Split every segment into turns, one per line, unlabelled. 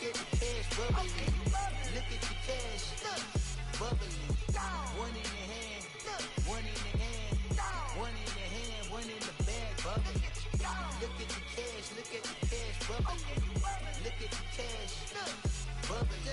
at the cash bubbling. Look at the cash, bubbling. One in the hand, one in the hand, one in the hand, one in the bag, bubbling. Look at the cash bubbling. Look at the cash, bubbling.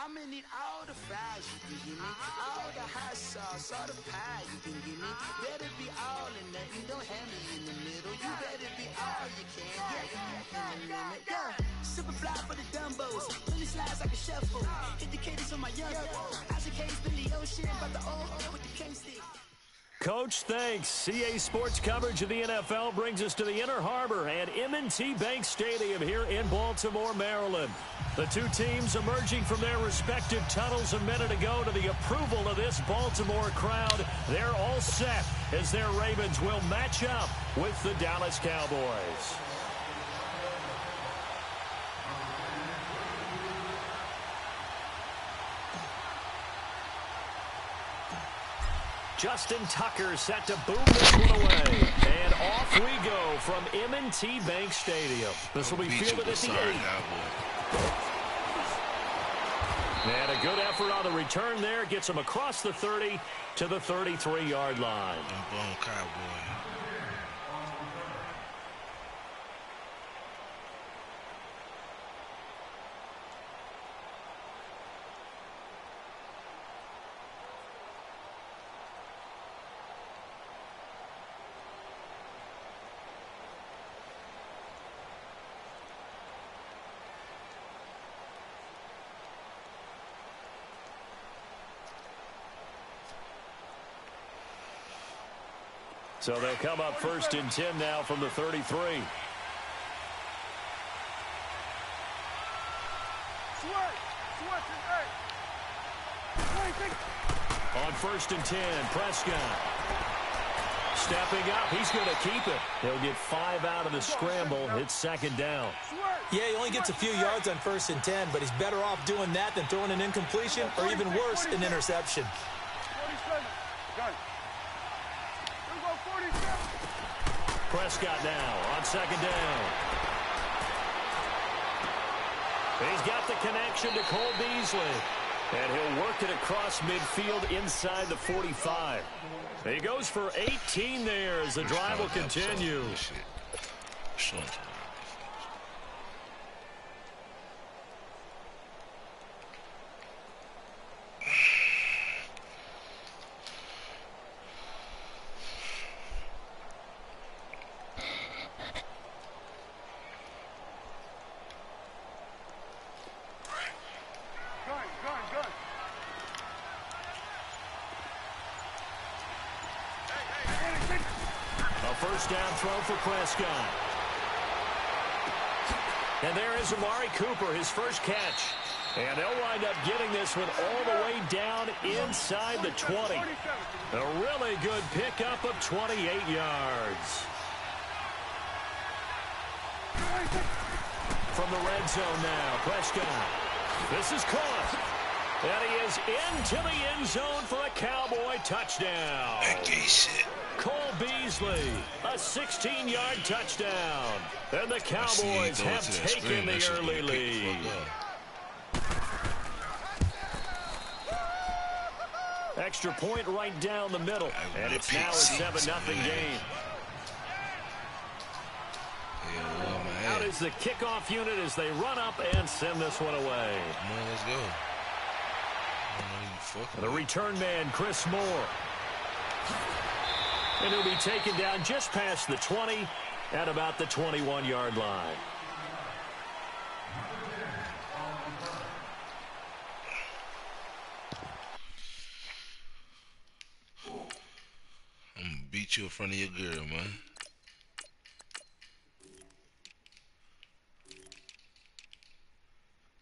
I'ma need all the fries you can give me, all the hot sauce, all the pie you can give me. Better be all or nothing, don't have me in the middle. You better be all you can, yeah, in the limit, yeah. Super fly for the dumbos, many slides like a shuffle. Hit the cadence on my young, Isaac Hayes, Billy Ocean, but the old with the cane stick.
Coach, thanks. CA Sports coverage of the NFL brings us to the Inner Harbor at M&T Bank Stadium here in Baltimore, Maryland. The two teams emerging from their respective tunnels a minute ago to the approval of this Baltimore crowd. They're all set as their Ravens will match up with the Dallas Cowboys. Justin Tucker set to boom this one away. And off we go from M&T Bank Stadium. This will be fielded at the 8. And a good effort on the return there. Gets him across the 30 to the 33-yard line. So they'll come up 1st and 10 now from the 33. On 1st and 10, Prescott. Stepping up, he's going to keep it. He'll get 5 out of the scramble. It's 2nd down.
Yeah, he only gets a few yards on 1st and 10, but he's better off doing that than throwing an incompletion or even worse, an interception.
Prescott now on 2nd down. He's got the connection to Cole Beasley. And he'll work it across midfield inside the 45. He goes for 18 there as the drive will continue. First down throw for Prescott. And there is Amari Cooper, his first catch. And they'll wind up getting this one all the way down inside the 20. A really good pickup of 28 yards. From the red zone now, Prescott. This is caught. And he is into the end zone for a Cowboy touchdown. Cole Beasley, a 16-yard touchdown. And the Cowboys have taken the early lead. Extra point right down the middle. And it's now a 7-0 game. Out is the kickoff unit as they run up and send this one away.
Come on, let's go.
The return man, Chris Moore. And he'll be taken down just past the 20 at about the 21-yard line.
I'm going to beat you in front of your girl, man.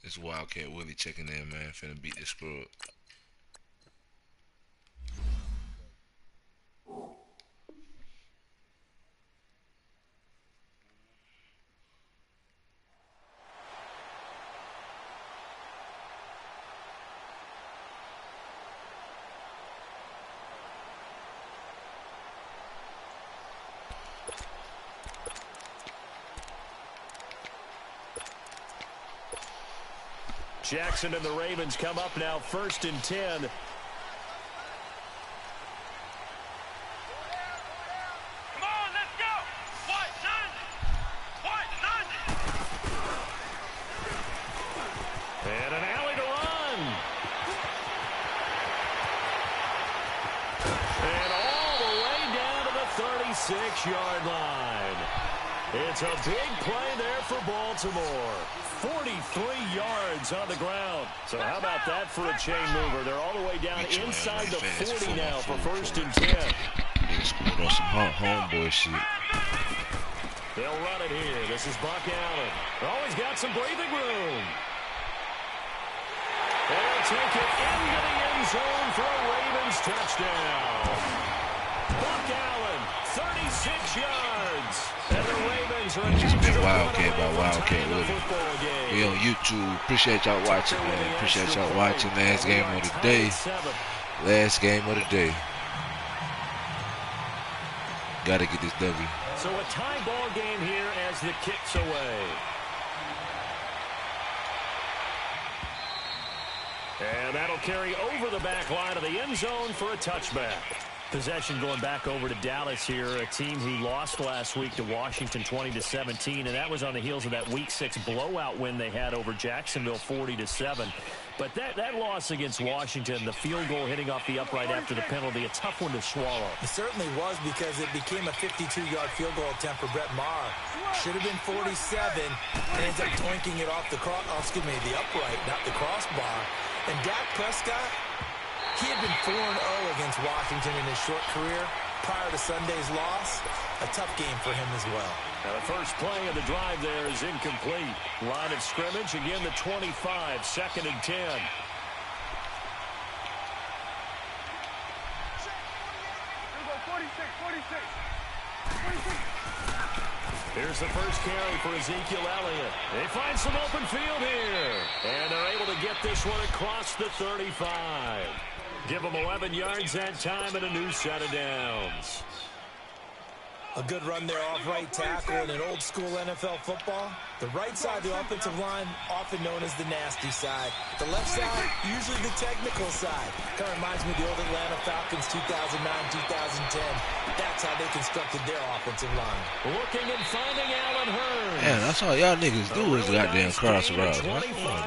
This Wildcat Willie checking in, man. Finna beat this screw up.
Jackson and the Ravens come up now 1st and 10. And an alley to run. And all the way down to the 36-yard line. It's a big play there for Baltimore. 43 yards on the ground. So how about that for a chain mover? They're all the way down inside the 40 now for 1st and 10.
They scored on some homeboy shit.
They'll run it here. This is Buck Allen. Always got some breathing room. They'll take it into the end zone for a Ravens touchdown. Buck Allen, 36 yards. And the Ravens are
just been wildcat by wildcat with it. We on YouTube. Appreciate y'all watching, man. Appreciate y'all watching. Last game of the day. Last game of the day. Gotta get this W.
So a tie ball game here as the kick's away. And that'll carry over the back line of the end zone for a touchback. Possession going back over to Dallas here, a team who lost last week to Washington 20-17, and that was on the heels of that Week 6 blowout win they had over Jacksonville 40-7. But that loss against Washington, the field goal hitting off the upright after the penalty, a tough one to swallow.
It certainly was because it became a 52-yard field goal attempt for Brett Maher. Should have been 47, and ends up twinking it off the the upright, not the crossbar. And Dak Prescott, he had been 4-0 against Washington in his short career prior to Sunday's loss. A tough game for him as well.
Now the first play of the drive there is incomplete. Line of scrimmage, again the 25, 2nd and 10. Here's the first carry for Ezekiel Elliott. They find some open field here. And they're able to get this one across the 35. Give them 11 yards that time and a new set of downs.
A good run there off right tackle in an old-school NFL football. The right side of the offensive line, often known as the nasty side. The left side, usually the technical side. Kind of reminds me of the old Atlanta Falcons 2009-2010. That's how they constructed their offensive line.
Looking and finding Allen Hurns.
Man, that's all y'all niggas do is goddamn cross routes.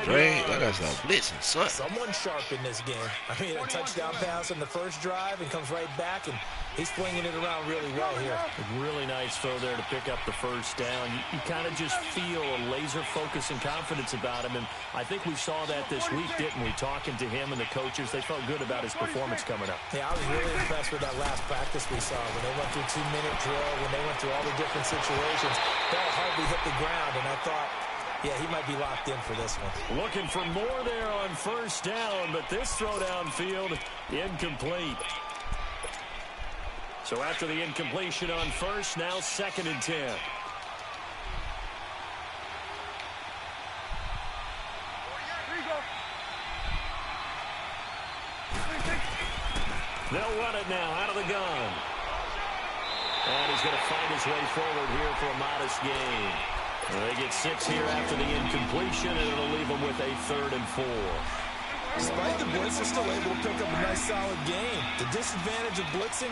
Dre, I gotta stop blitzing, son.
Someone sharp in this game. I mean, a touchdown pass on the first drive and comes right back, and he's flinging it around really well here.
Really nice throw there to pick up the first down. You kind of just feel a laser focus and confidence about him, and I think we saw that this week, didn't we? Talking to him and the coaches, they felt good about his performance coming up.
Yeah, I was really impressed with that last practice we saw. When they went through 2-minute drill, when they went through all the different situations, ball hardly hit the ground, and I thought, yeah, he might be locked in for this one.
Looking for more there on first down, but this throw downfield, incomplete. So after the incompletion on first, now 2nd and 10. They'll run it now out of the gun. And he's going to find his way forward here for a modest gain. They get 6 here after the incompletion, and it'll leave them with a 3rd and 4.
Despite the blitz, they're still able to pick up a nice solid gain. The disadvantage of blitzing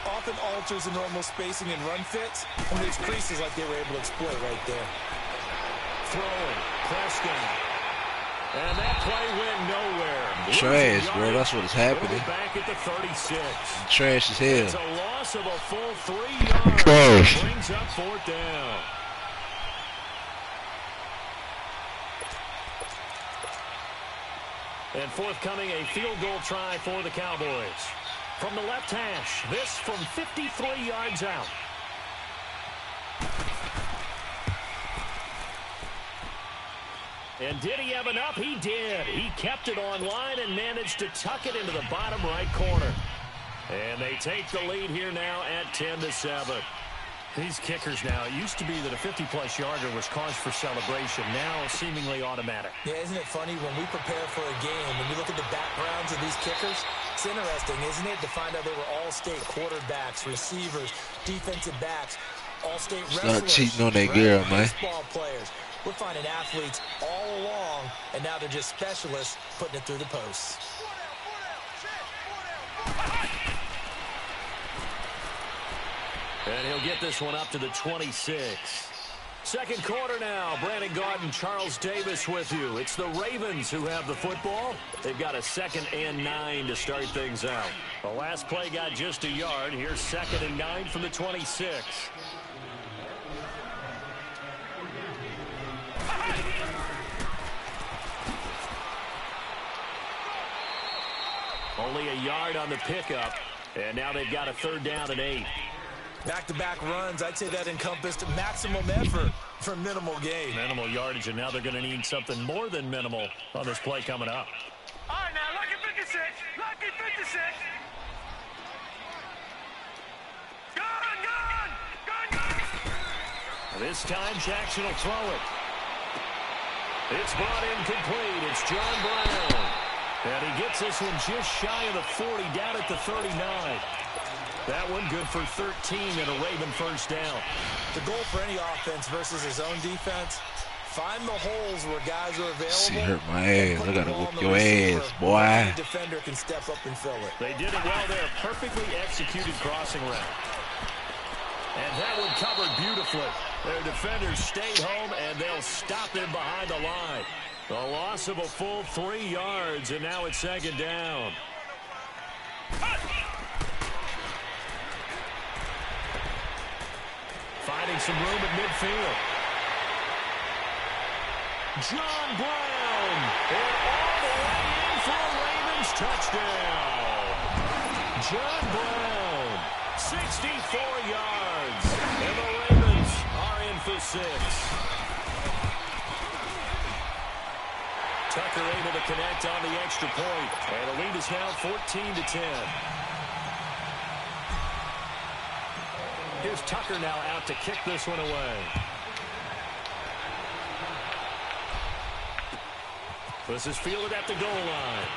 often alters the normal spacing and run fits, and there's creases like they were able to exploit right there.
Throwing, Prescott. And that play went nowhere.
Trash, bro. That's what is happening.
Back at the 36.
Trash as hell.
It's a loss of a full 3 yards.
Trash.
Brings up 4th down. And forthcoming, a field goal try for the Cowboys. From the left hash, this from 53 yards out. And did he have enough? He did. He kept it on line and managed to tuck it into the bottom right corner. And they take the lead here now at 10-7. These kickers now, it used to be that a 50-plus yarder was cause for celebration. Now seemingly automatic.
Yeah, isn't it funny when we prepare for a game, when you look at the backgrounds of these kickers, it's interesting, isn't it, to find out they were all-state quarterbacks, receivers, defensive backs, all-state wrestlers.
Not cheating on that girl, man.
Baseball players. We're finding athletes all along, and now they're just specialists putting it through the posts.
And he'll get this one up to the 26. Second quarter now. Brandon Gaudin, Charles Davis with you. It's the Ravens who have the football. They've got a 2nd and 9 to start things out. The last play got just a yard. Here's 2nd and 9 from the 26. Only a yard on the pickup. And now they've got a 3rd down and 8.
Back-to-back runs, I'd say that encompassed maximum effort for minimal gain.
Minimal yardage, and now they're going to need something more than minimal on this play coming up.
All right, now, lucky 56. Lucky 56. Gun.
This time, Jackson will throw it. It's brought in complete. It's John Brown. And he gets this one just shy of the 40, down at the 39. That one good for 13 and a Raven first down.
The goal for any offense versus his own defense, find the holes where guys are available.
See, hurt my ass. I gotta whoop your ass, boy.
Any defender can step up and fill it.
They did it well there. Perfectly executed crossing route. And that one covered beautifully. Their defenders stayed home, and they'll stop him behind the line. The loss of a full 3 yards, and now it's 2nd down. Finding some room at midfield. John Brown. And all the way in for a Ravens touchdown. John Brown. 64 yards. And the Ravens are in for 6. Tucker able to connect on the extra point. And the lead is now 14-10. Here's Tucker now out to kick this one away. This is fielded at the goal line.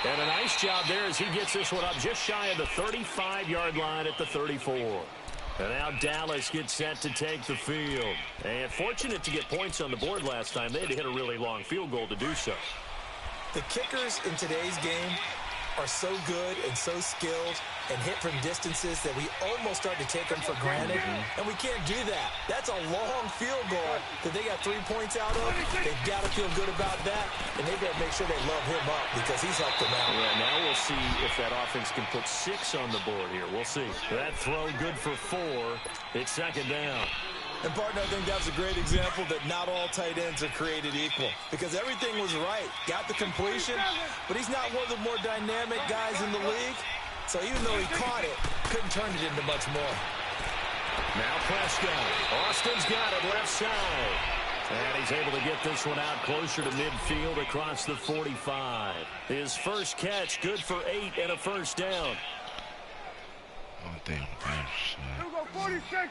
And a nice job there as he gets this one up just shy of the 35-yard line at the 34. And now Dallas gets set to take the field. And fortunate to get points on the board last time. They had to hit a really long field goal to do so.
The kickers in today's game are so good and so skilled and hit from distances that we almost start to take them for granted, and we can't do that. That's a long field goal that they got 3 points out of. They've got to feel good about that, and they've got to make sure they love him up because he's helped them out.
Yeah, now we'll see if that offense can put 6 on the board here. We'll see. That throw good for 4. It's 2nd down.
And, partner, I think that's a great example that not all tight ends are created equal because everything was right. Got the completion, but he's not one of the more dynamic guys in the league. So even though he caught it, couldn't turn it into much more.
Now Prescott. Austin's got it left side. And he's able to get this one out closer to midfield across the 45. His first catch, good for 8 and a first down.
Oh, damn.
Here we go, 46.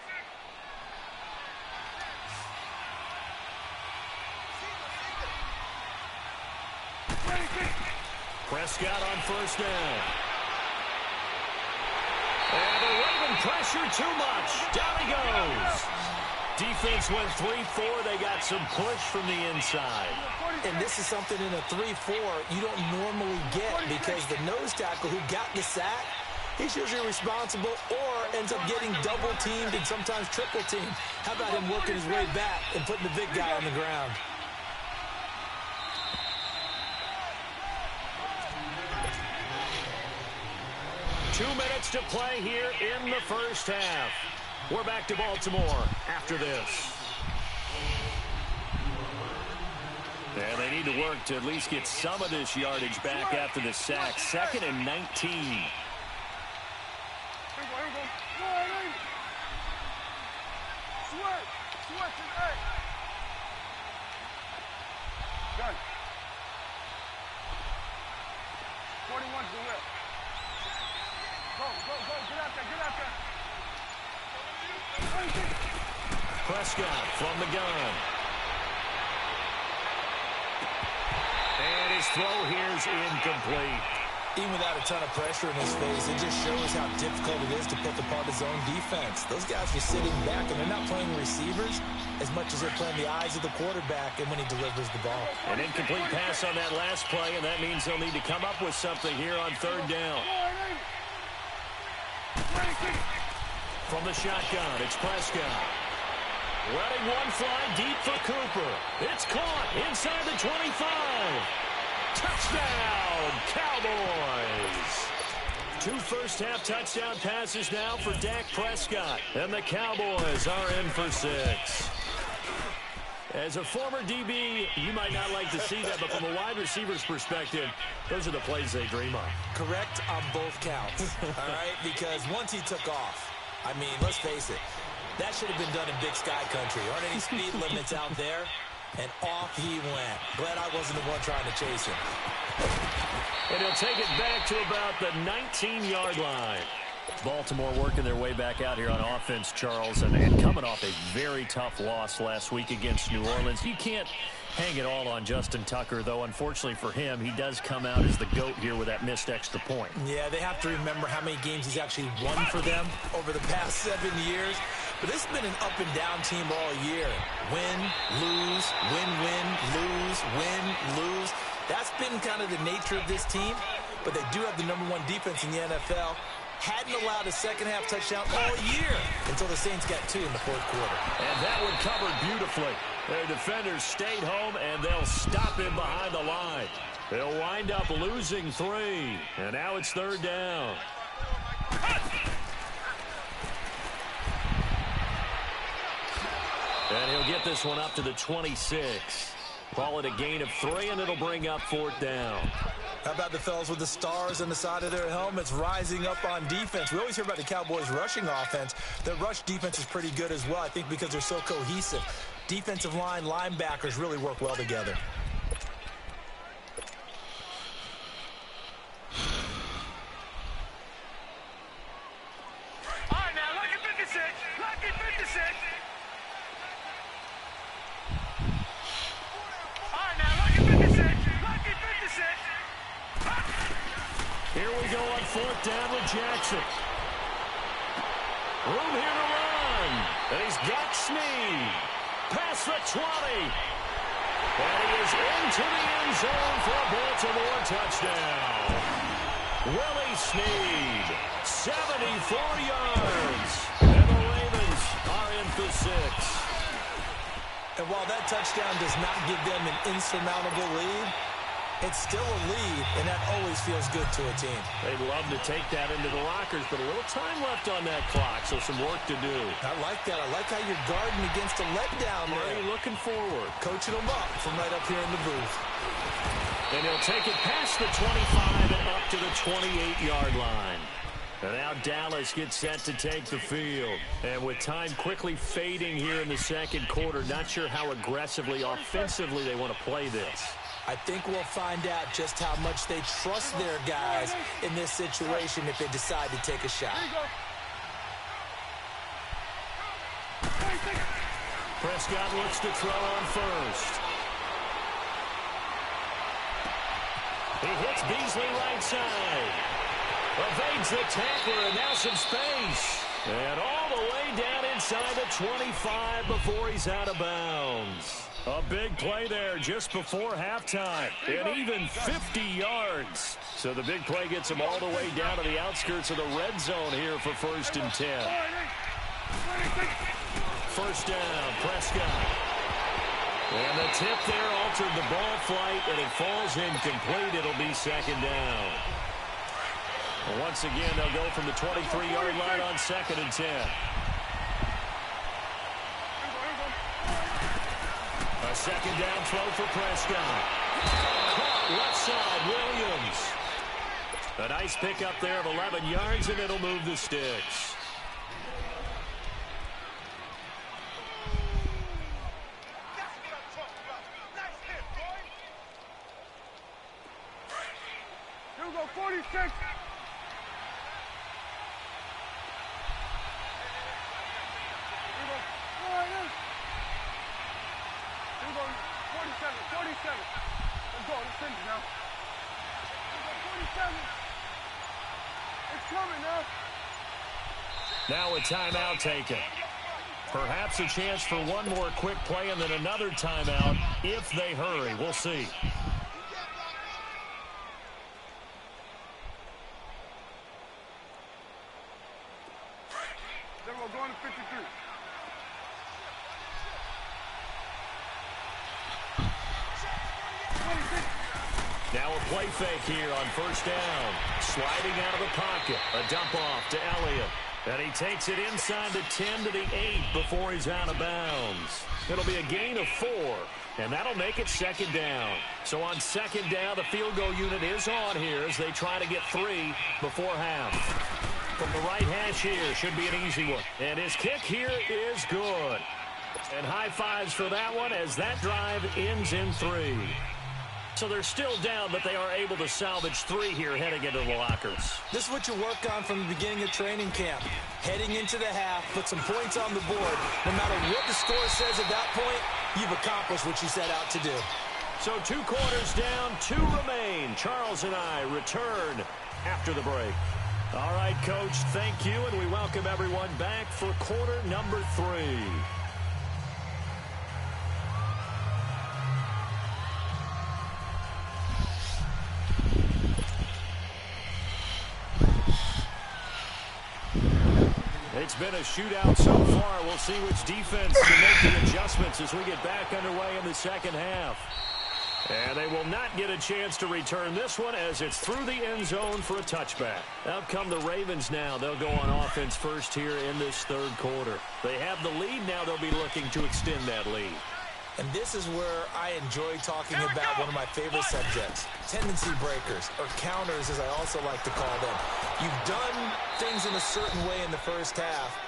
Prescott on first down. And the Raven pressure too much. Down he goes. Defense went 3-4. They got some push from the inside.
And this is something in a 3-4 you don't normally get because the nose tackle who got the sack, he's usually responsible or ends up getting double teamed and sometimes triple teamed. How about him working his way back and putting the big guy on the ground?
Two minutes to play here in the first half. We're back to Baltimore after this. And they need to work to at least get some of this yardage back after the sack. 2nd and 19.
Here we go. Sweat to the egg. Done. 41 to the left. Go, get out there.
Prescott from the gun. And his throw here is incomplete.
Even without a ton of pressure in his face, it just shows how difficult it is to pick apart his own defense. Those guys are sitting back, and they're not playing receivers as much as they're playing the eyes of the quarterback and when he delivers the ball.
An incomplete pass on that last play, and that means they'll need to come up with something here on third down. From the shotgun, it's Prescott. Letting one fly deep for Cooper. It's caught inside the 25. Touchdown, Cowboys! 2 first-half touchdown passes now for Dak Prescott. And the Cowboys are in for 6. As a former DB, you might not like to see that, but from a wide receiver's perspective, those are the plays they dream of.
Correct on both counts, all right? Because once he took off, I mean, let's face it, that should have been done in Big Sky Country. Aren't any speed limits out there? And off he went. Glad I wasn't the one trying to chase him.
And he'll take it back to about the 19-yard line. Baltimore working their way back out here on offense, Charles, and coming off a very tough loss last week against New Orleans. You can't hang it all on Justin Tucker, though, unfortunately for him, he does come out as the GOAT here with that missed extra point.
Yeah, they have to remember how many games he's actually won for them over the past 7 years. But this has been an up-and-down team all year. Win, lose, win, lose, win, lose. That's been kind of the nature of this team. But they do have the #1 defense in the NFL. Hadn't allowed a second-half touchdown all year until the Saints got 2 in the fourth quarter.
And that one covered beautifully. Their defenders stayed home, and they'll stop him behind the line. They'll wind up losing 3. And now it's third down. And he'll get this one up to the 26. Call it a gain of 3, and it'll bring up fourth down.
How about the fellas with the stars on the side of their helmets rising up on defense? We always hear about the Cowboys' rushing offense. Their rush defense is pretty good as well, I think, because they're so cohesive. Defensive line, linebackers really work well together.
All right, now, lucky 56. Lucky 56. All right, now, lucky 56. Lucky 56.
Here we go on fourth down with Jackson. Room here to run. And he's got Snead. Past the 20. And he is into the end zone for a Baltimore touchdown. Willie Snead, 74 yards. And the Ravens are in for 6.
And while that touchdown does not give them an insurmountable lead, it's still a lead, and that always feels good to a team.
They'd love to take that into the lockers, but a little time left on that clock, so some work to do.
I like that. I like how you're guarding against a letdown there.
Already looking forward.
Coaching them up from right up here in the booth.
And he'll take it past the 25 and up to the 28-yard line. And now Dallas gets set to take the field. And with time quickly fading here in the second quarter, not sure how aggressively, offensively they want to play this.
I think we'll find out just how much they trust their guys in this situation if they decide to take a shot.
Prescott looks to throw on first. He hits Beasley right side. Evades the tackler, and now some space. And all the way down inside the 25 before he's out of bounds. A big play there just before halftime. And even 50 yards. So the big play gets him all the way down to the outskirts of the red zone here for 1st and 10. First down, Prescott. And the tip there altered the ball flight, and it falls incomplete. It'll be second down. Once again, they'll go from the 23-yard line on 2nd and 10. A second down throw for Prescott. Caught left side, Williams. A nice pickup there of 11 yards, and it'll move the sticks.
Here we go, 46. Let's go. Let's finish now. 47.
Now a timeout taken. Perhaps a chance for one more quick play and then another timeout if they hurry. We'll see.
We're going to 53.
Now a play fake here on first down. Sliding out of the pocket. A dump off to Elliott. And he takes it inside the 10 to the 8 before he's out of bounds. It'll be a gain of 4, and that'll make it second down. So on second down, the field goal unit is on here as they try to get 3 before half. From the right hash here, should be an easy one. And his kick here is good. And high fives for that one as that drive ends in 3. So they're still down, but they are able to salvage 3 here heading into the lockers.
This is what you work on from the beginning of training camp. Heading into the half, put some points on the board. No matter what the score says at that point, you've accomplished what you set out to do.
So 2 quarters down, 2 remain. Charles and I return after the break. All right, Coach, thank you, and we welcome everyone back for quarter number 3. It's been a shootout so far. We'll see which defense can make the adjustments as we get back underway in the second half. And they will not get a chance to return this one as it's through the end zone for a touchback. Out come the Ravens now. They'll go on offense first here in this third quarter. They have the lead. Now they'll be looking to extend that lead.
And this is where I enjoy talking about one of my favorite subjects, tendency breakers, or counters as I also like to call them. You've done things in a certain way in the first half,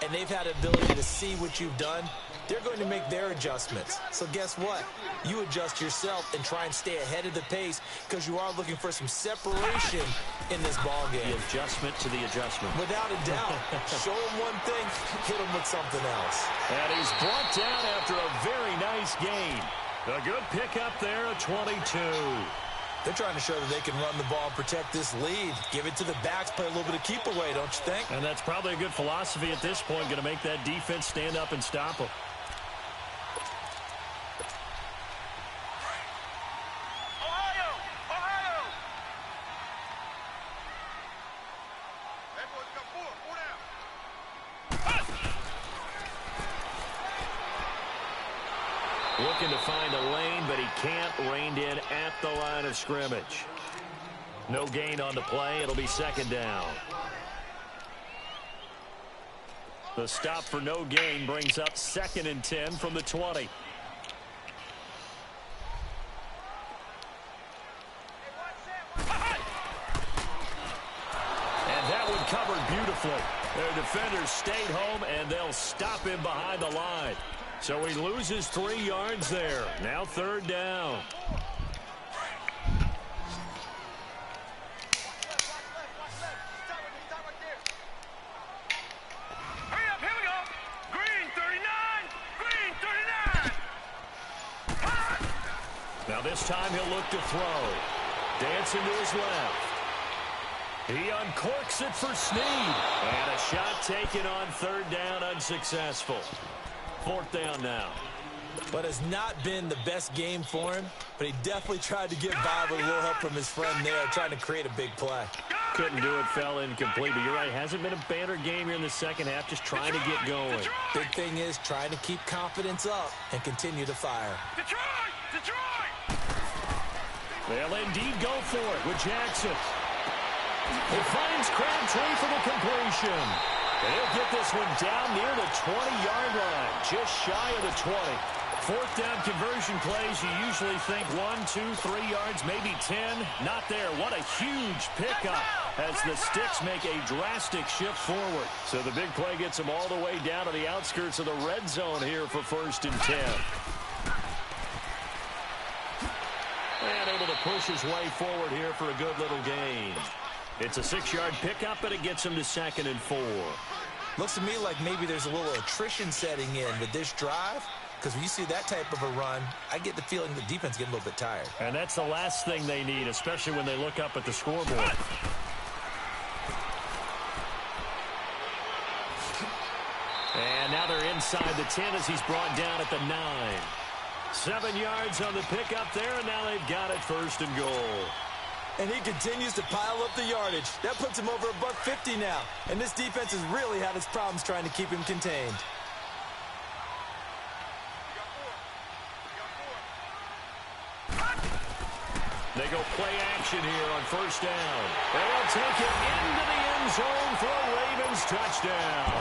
and they've had the ability to see what you've done. They're going to make their adjustments. So guess what? You adjust yourself and try and stay ahead of the pace because you are looking for some separation in this ball game.
The adjustment to the adjustment.
Without a doubt. Show him one thing, hit him with something else.
And he's brought down after a very nice gain. A good pickup there, a 22.
They're trying to show that they can run the ball and protect this lead. Give it to the backs, play a little bit of keep away, don't you think?
And that's probably a good philosophy at this point, going to make that defense stand up and stop them. Looking to find a lane, but he can't. Reined in at the line of scrimmage. No gain on the play. It'll be second down. The stop for no gain brings up 2nd and 10 from the 20. And that one covered beautifully. Their defenders stayed home, and they'll stop him behind the line. So he loses 3 yards there. Now 3rd down.
Hurry up, here we go. Green 39, green 39.
Now this time he'll look to throw. Dancing to his left. He uncorks it for Snead. And a shot taken on 3rd down, unsuccessful. 4th down now.
But it's not been the best game for him, but he definitely tried to get by with a little help from his friend there, trying to create a big play.
Couldn't do it, fell incomplete. But you're right, hasn't been a banner game here in the second half, just trying to get going.
Big thing is trying to keep confidence up and continue to fire.
Detroit! Detroit!
They'll indeed go for it with Jackson. He finds Crabtree for the completion. And he'll get this one down near the 20-yard line, just shy of the 20. 4th down conversion plays, you usually think 1, 2, 3 yards, maybe 10. Not there. What a huge pickup as the Sticks make a drastic shift forward. So the big play gets them all the way down to the outskirts of the red zone here for 1st and 10. And able to push his way forward here for a good little gain. It's a 6-yard pickup, and it gets him to 2nd and 4.
Looks to me like maybe there's a little attrition setting in with this drive, because when you see that type of a run, I get the feeling the defense getting a little bit tired.
And that's the last thing they need, especially when they look up at the scoreboard. And now they're inside the 10 as he's brought down at the 9. 7 yards on the pickup there, and now they've got it 1st and goal.
And he continues to pile up the yardage. That puts him over $150 now. And this defense has really had its problems trying to keep him contained.
They go play action here on 1st down. They'll take it into the end zone for a Ravens touchdown.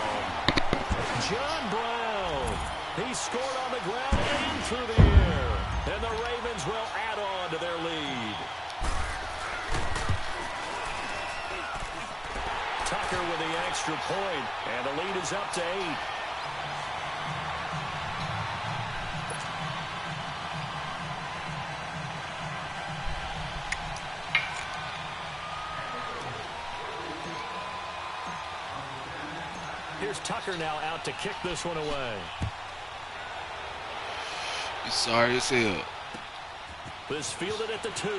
John Brown. He scored on the ground and through the air. And the Ravens will add on to their lead. Tucker with the extra point, and the lead is up to 8. Here's Tucker now out to kick this one away.
He's sorry as hell.
This fielded at the 2.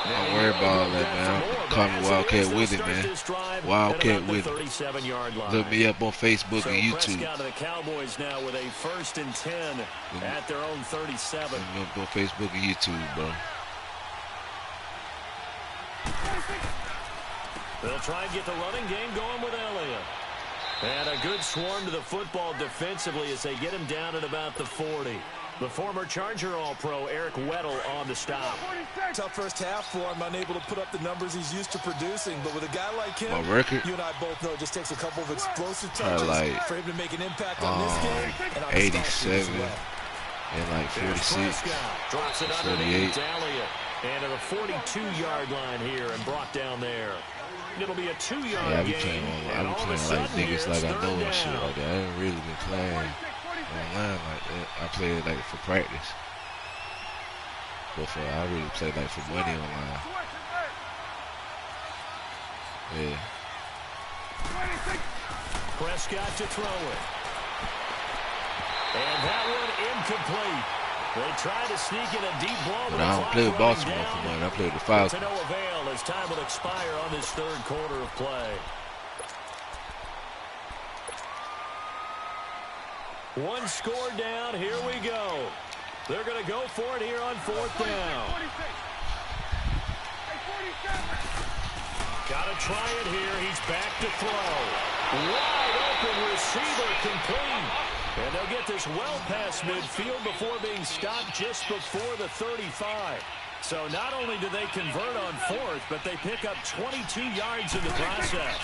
Don't worry about all that, man. Call me Wildcat with it, man. Wildcat with it. Look me up on Facebook and YouTube.
Prescott of the Cowboys now with a 1st and 10 at their own 37.
Look me up on Facebook and YouTube, bro.
They'll try and get the running game going with Elliott. And a good swarm to the football defensively as they get him down at about the 40. The former Charger All-Pro Eric Weddle on the stop.
Tough first half for him, unable to put up the numbers he's used to producing. But with a guy like him,
my record,
you and I both know it just takes a couple of explosive touches for him to make an impact on this game. And on
87 and like 46,
drops it
38.
And to the 42-yard line here and brought down there. It'll be a 2-yard
I be
game.
playing like niggas like I know and shit like that. I ain't really been playing online like that. I play it like for practice. But I really play like for money online. Yeah.
Prescott to throw it. And that one incomplete. They try to sneak in a deep ball.
But I don't play with Baltimore for money. I play with the Falcons.
To no avail as time will expire on this 3rd quarter of play. One score down. Here we go. They're going to go for it here on 4th down. Got to try it here. He's back to throw. Wide open receiver complete. And they'll get this well past midfield before being stopped just before the 35. So not only do they convert on 4th, but they pick up 22 yards in the process.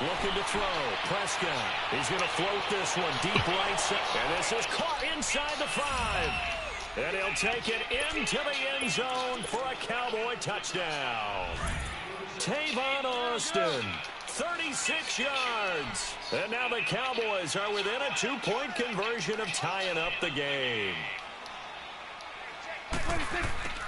Looking to throw. Prescott. He's going to float this one deep right side. And this is caught inside the 5. And he'll take it into the end zone for a Cowboy touchdown. Tavon Austin. 36 yards. And now the Cowboys are within a 2-point conversion of tying up the game.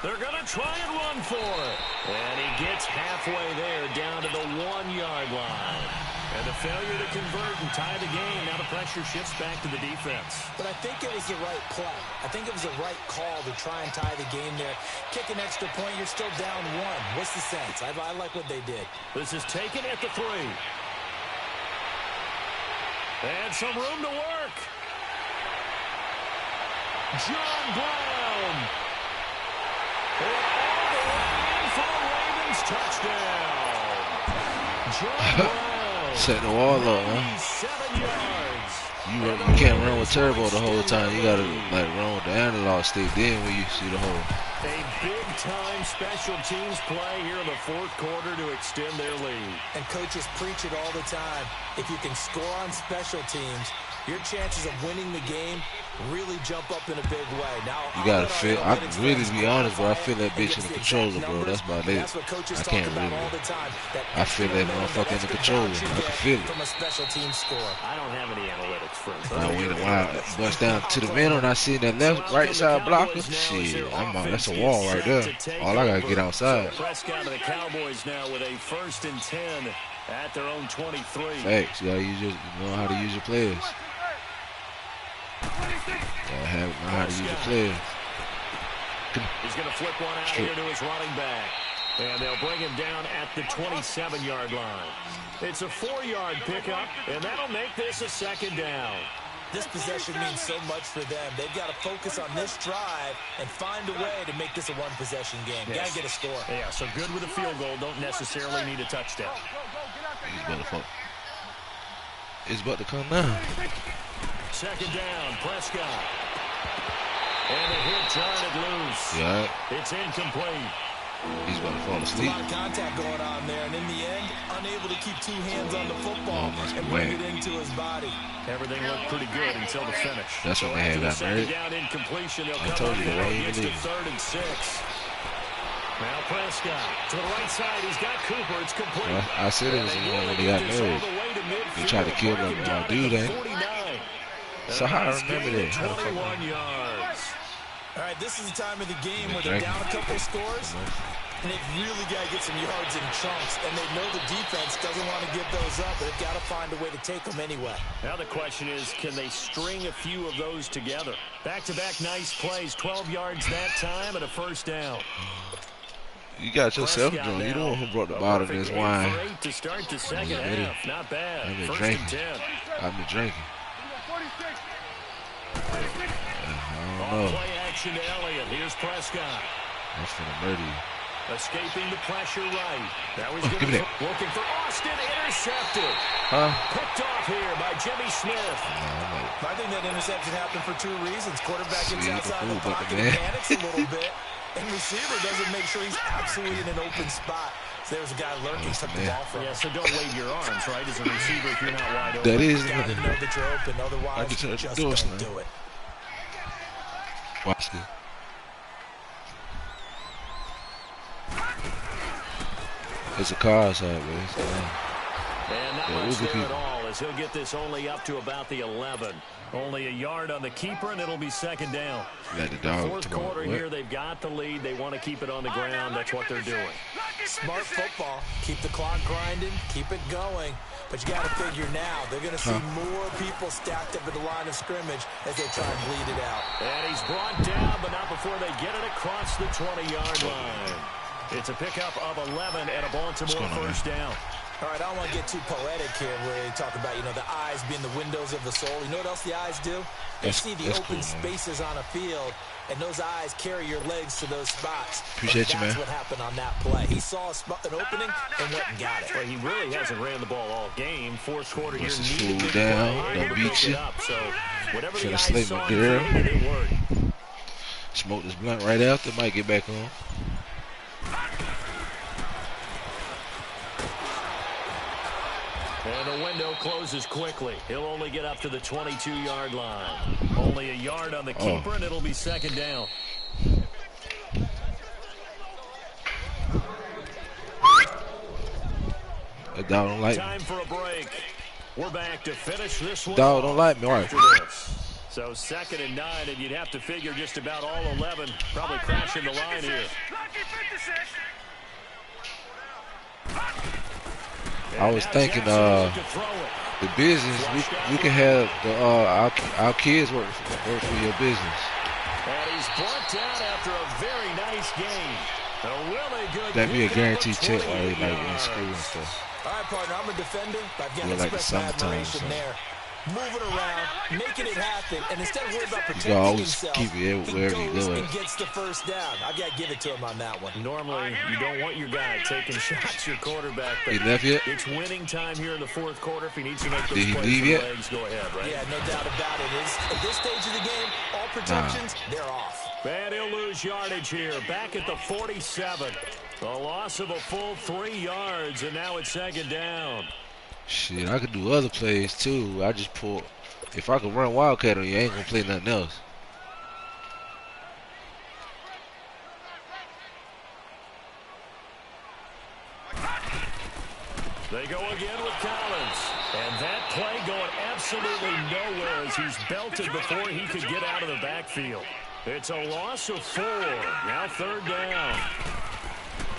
They're going to try and run for it. And he gets halfway there down to the 1-yard line. And the failure to convert and tie the game. Now the pressure shifts back to the defense.
But I think it was the right play. I think it was the right call to try and tie the game there. Kick an extra point, you're still down 1. What's the sense? I like what they did.
This is taken at the 3. And some room to work. John Brown. And all the way in for a Ravens touchdown. John Brown.
Set the wall up, huh?
7 yards.
You can't run with turbo the whole time. You gotta like run with the analog stick. Then when you see the hole.
A big-time special teams play here in the 4th quarter to extend their lead.
And coaches preach it all the time. If you can score on special teams, your chances of winning the game really jump up in a big way. Now
you gotta feel. I can really be honest, bro. I feel that bitch in the controller, bro. That's about it. I can't really. I feel that motherfucker in the controller. I can feel it.
From a special team score.
I don't have any analytics for it.
Now when I bust down to the middle and I see that left, right side blocker, shit, that's a wall right there. All I gotta get outside.
Prescott of the Cowboys now with a 1st and 10 at their own 23.
Facts. You know how to use your players. Know how to use your players.
He's going to flip one out here to his running back. And they'll bring him down at the 27-yard line. It's a 4-yard pickup, and that'll make this a second down.
This possession means so much for them. They've got to focus on this drive and find a way to make this a one-possession game.
Yes.
Got to get a score.
Yeah, so good with a field goal. Don't necessarily need a touchdown.
It's about to come now.
Second down, Prescott. And the hit jarred loose.
Yeah.
It's incomplete.
He's about to fall
A
asleep.
lot of contact going on there, and in the end, unable to keep two hands on the football and bring it into his body.
Everything looked pretty good until the finish.
That's when they had got married.
Down incompletion. They'll
I
come
told
up
you the
now
way
against
he
the
leaves.
3rd and 6. Now Prescott to the right side. He's got Cooper. It's complete.
Well, I said it was the one when they got married. They tried to kill my dude, ain't it? So how I remember that? How the fuck
21 yards.
All right, this is the time of the game where they're down a couple scores, and they've really got to get some yards in chunks, and they know the defense doesn't want to give those up, but they've got to find a way to take them anyway.
Now the question is, can they string a few of those together? Back-to-back nice plays, 12 yards that time, and a first down.
You got yourself drunk. You know who brought the bottle of this wine.
To start the second half. Not bad.
I've been
First
drinking.
and 10.
I've been drinking. I don't know.
Play action to Elliott. Here's Prescott.
That's finna murder you.
Escaping the pressure right. That was
Give me that.
looking for Austin. Intercepted.
Huh?
Picked off here by Jimmy Smith.
I think that interception happened for two reasons. Quarterback gets
See,
outside the
the fool
pocket
bucket,
and
man.
panics a little bit, and receiver doesn't make sure he's absolutely in an open spot. So there's a guy lurking, took the ball from him.
Yeah, so don't wave your arms, right, as a receiver if you're not wide open.
That is.
You gotta know that you're open, otherwise
just
just don't do it.
Watch this. It's a car outside, man.
And not
Yeah,
much there
people.
at all as he'll get this only up to about the 11. Only a yard on the keeper, and it'll be second down.
Got the dog.
Fourth quarter here, they've got the lead. They want to keep it on the ground. That's what they're doing.
Smart football. Keep the clock grinding. Keep it going. But you got to figure now, they're going to see more people stacked up at the line of scrimmage as they try and bleed it out.
And he's brought down, but not before they get it across the 20-yard line. It's a pickup of 11 and a Baltimore first down.
All right, I don't want to get too poetic here where they talk about, the eyes being the windows of the soul. You know what else the eyes do? They see the open spaces on a field, and those eyes carry your legs to those spots.
Appreciate you, man.
That's what happened on that play. He saw an opening and went and got it.
Well, he really hasn't ran the ball all game. Fourth quarter here.
This is fool down. Don't beat you.
So whatever
Should
the
have
eyes
slayed
saw,
my girl.
it worked.
Smoke this blunt right after. Might get back on.
And the window closes quickly. He'll only get up to the 22-yard line. Only a yard on the keeper, and it'll be second down.
That dog don't like me.
Time for a break. We're back to finish this one.
Dog don't like me, right?
So 2nd and 9, and you'd have to figure just about all 11 probably crashing the line here.
I was thinking, the business we can have our kids work for your business.
And he's brought down after a very nice game. A really good.
That'd be a guaranteed check while they like in school and stuff.
All right, partner, I'm a defender, but I've got to
Like the
express my
summertime,
admiration
so.
there. Moving around, making it happen, and instead of worrying about
You
protecting
can always
himself,
keep it wherever you
goes
go
and
at.
gets the first down. I've got to give it to him on that one.
Normally, you don't want your guy taking shots, your quarterback. But
He left yet?
it's winning time here in the fourth quarter. If he needs to make those
Did he
plays
leave
with
yet?
legs, go ahead, right?
Yeah, no doubt about it. At this stage of the game, all protections, they're off.
And he'll lose yardage here. Back at the 47. A loss of a full 3 yards, and now it's second down.
Shit, I could do other plays too. I just pull. If I could run wildcat on you, I ain't gonna play nothing else.
They go again with Collins. And that play going absolutely nowhere as he's belted before he could get out of the backfield. It's a loss of 4. Now third down.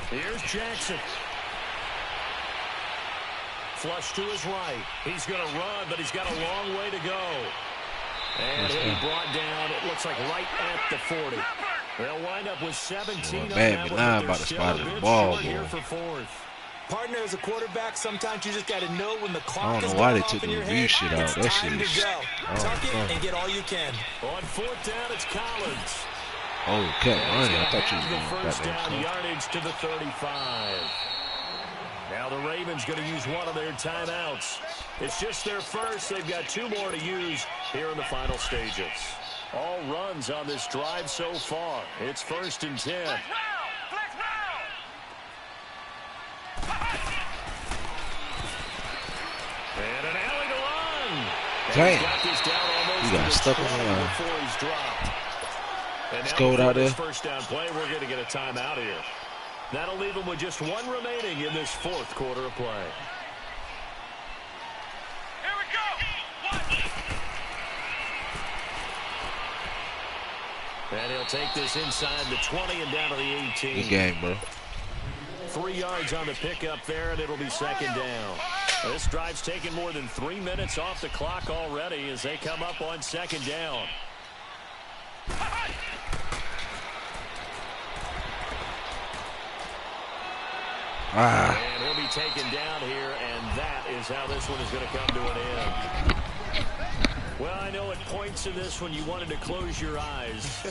Here's Jackson. Flush to his right. He's going to run, but he's got a long way to go. And he'll be brought down, it looks like right at the 40. They'll wind up with 17
Boy, man, I'm about to spot the ball, boy.
For fourth.
Partner, as a quarterback, sometimes you just got to know when the
I
clock
don't
is
know why
going
they
off
took
in
the
your
review
head.
shit out.
It's
That
time
shit is.
to go. Tuck it and get all you can.
On fourth down, it's Collins.
Oh, kept running. I thought you
the
was
first
going
down
to
yardage to the 35. Now the Ravens going to use one of their timeouts. It's just their first. They've got 2 more to use here in the final stages. All runs on this drive so far. It's 1st and 10.
Flex now!
And an alley to run.
Damn.
He
got stuck on the line.
Before he's dropped. And
Let's
now
go
before
out there.
this first down play, we're going to get a timeout here. That'll leave them with just 1 remaining in this 4th quarter of play.
Here we go!
And he'll take this inside the 20 and down to the 18.
Good game, bro.
3 yards on the pickup there, and it'll be 2nd down. This drive's taken more than 3 minutes off the clock already as they come up on 2nd down. And he'll be taken down here, and that is how this one is going to come to an end. Well, I know at points in this when you wanted to close your eyes.